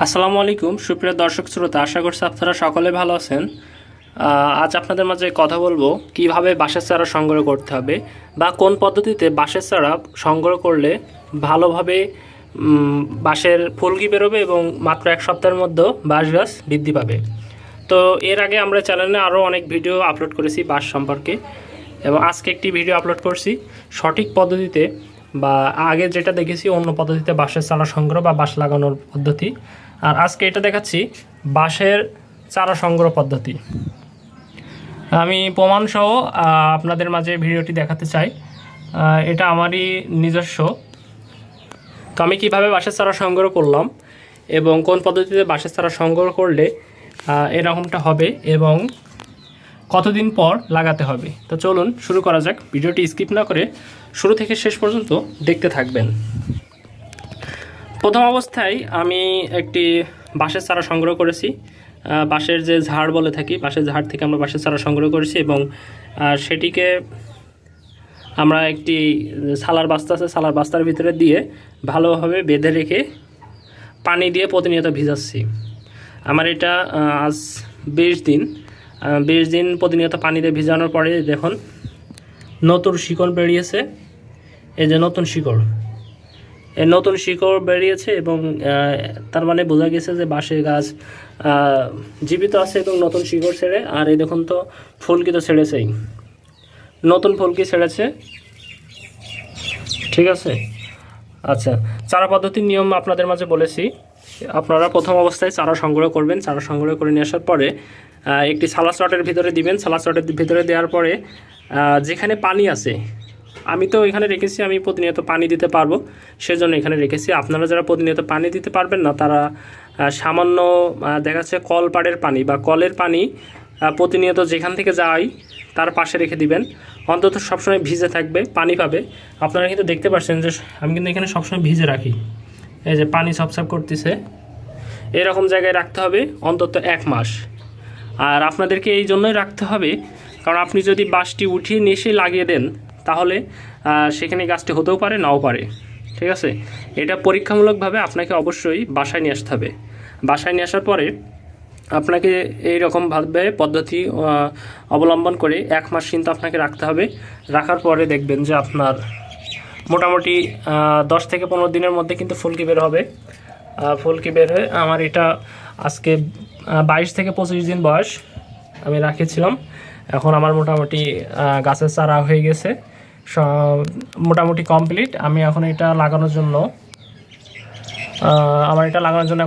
আসসালামু আলাইকুম সুপ্রিয় দর্শক শ্রোতা, আশা করছি আপনারা সকলে ভালো আছেন। আজ আপনাদের মাঝে কথা বলবো কিভাবে বাঁশের চারা সংগ্রহ করতে হবে বা কোন পদ্ধতিতে বাঁশের চারা সংগ্রহ করলে ভালোভাবে বাঁশের ফুলকি বেরোবে এবং মাত্র এক সপ্তাহের মধ্যে বাঁশ গাছ বৃদ্ধি পাবে। তো এর আগে আমরা চ্যানেলে আরও অনেক ভিডিও আপলোড করেছি বাঁশ সম্পর্কে, এবং আজকে একটি ভিডিও আপলোড করছি সঠিক পদ্ধতিতে বা আগে যেটা দেখেছি অন্য পদ্ধতিতে বাঁশের চারা সংগ্রহ বা বাঁশ লাগানোর পদ্ধতি। আর আজকে এটা দেখাচ্ছি বাঁশের চারা সংগ্রহ পদ্ধতি। আমি প্রমাণসহ আপনাদের মাঝে ভিডিওটি দেখাতে চাই। এটা আমারই নিজস্ব। তো আমি কীভাবে বাঁশের চারা সংগ্রহ করলাম এবং কোন পদ্ধতিতে বাঁশের চারা সংগ্রহ করলে এরকমটা হবে এবং কতদিন পর লাগাতে হবে। তো চলুন শুরু করা যাক। ভিডিওটি স্কিপ না করে শুরু থেকে শেষ পর্যন্ত দেখতে থাকবেন। প্রথম অবস্থায় আমি একটি বাঁশের চারা সংগ্রহ করেছি। বাঁশের যে ঝাড় বলে থাকি, বাঁশের ঝাড় থেকে আমরা বাঁশের চারা সংগ্রহ করেছি এবং সেটিকে আমরা একটি সালার বস্তা আছে, সালার বস্তার ভিতরে দিয়ে ভালোভাবে বেঁধে রেখে পানি দিয়ে প্রতিনিয়ত ভিজাচ্ছি। আমার এটা আজ 20 দিন প্রতিনিয়ত পানি দিয়ে ভিজানোর পরে দেখুন নতুন শিকড় বেরিয়েছে। এই যে নতুন শিকড়, এই নতুন শিকড় বেরিয়েছে এবং তার মানে বোঝা গেছে যে বাঁশের গাছ জীবিত আছে এবং নতুন শিকড় ছেড়ে। আর এই দেখুন তো ফুলকি তো ছেড়েছেই, নতুন ফুলকি ছেড়েছে। ঠিক আছে, আচ্ছা, চারা পদ্ধতির নিয়ম আপনাদের মাঝে বলেছি। আপনারা প্রথম অবস্থায় চারা সংগ্রহ করবেন। চারা সংগ্রহ করে নিয়ে আসার পরে একটি সালা স্লটের ভিতরে দিবেন। সালা স্লটের ভিতরে দেওয়ার পরে যেখানে পানি আছে, আমি তো এখানে রেখেছি, আমি প্রতিনিয়ত পানি দিতে পারবো সেজন্য এখানে রেখেছি। আপনারা যারা প্রতিনিয়ত পানি দিতে পারবেন না তারা সামান্য দেখা যাচ্ছে কলপাড়ের পানি বা কলের পানি প্রতিনিয়ত যেখান থেকে যাই তার পাশে রেখে দিবেন। অন্তত সবসময় ভিজে থাকবে, পানি পাবে। আপনারা কিন্তু দেখতে পাচ্ছেন যে আমি কিন্তু এখানে সবসময় ভিজে রাখি। এই যে পানি সবসাব করতেছে, এরকম জায়গায় রাখতে হবে অন্তত 1 মাস। আর আপনাদেরকে এই জন্যই রাখতে হবে কারণ আপনি যদি বাঁশটি উঠিয়ে নিয়ে এসে লাগিয়ে দেন তাহলে সেখানে গাছটি হতেও পারে, নাও পারে। ঠিক আছে, এটা পরীক্ষামূলকভাবে আপনাকে অবশ্যই বাসায় নিয়ে আসতে হবে। বাসায় নিয়ে আসার পরে আপনাকে এইরকমভাবে পদ্ধতি অবলম্বন করে 1 মাস কিন্তু আপনাকে রাখতে হবে। রাখার পরে দেখবেন যে আপনার মোটামুটি 10 থেকে 15 দিনের মধ্যে কিন্তু ফুলকি বের হবে। ফুলকি বের হয়ে আমার এটা আজকে 22 থেকে 25 দিন বয়স আমি রাখেছিলাম। এখন আমার মোটামুটি গাছের চারা হয়ে গেছে, মোটামুটি কমপ্লিট। আমি এখন এটা লাগানোর জন্য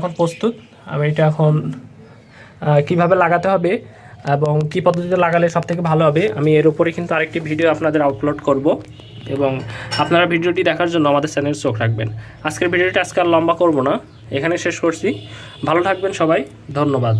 এখন প্রস্তুত। আমি এটা এখন কিভাবে লাগাতে হবে এবং কি পদ্ধতিতে লাগালে সবথেকে ভালো হবে আমি এর উপরে কিন্তু আরেকটি ভিডিও আপনাদের আপলোড করব, এবং আপনারা ভিডিওটি দেখার জন্য আমাদের চ্যানেল চোখ রাখবেন। আজকের ভিডিওটি আজকে আর লম্বা করব না, এখানে শেষ করছি। ভালো থাকবেন সবাই, ধন্যবাদ।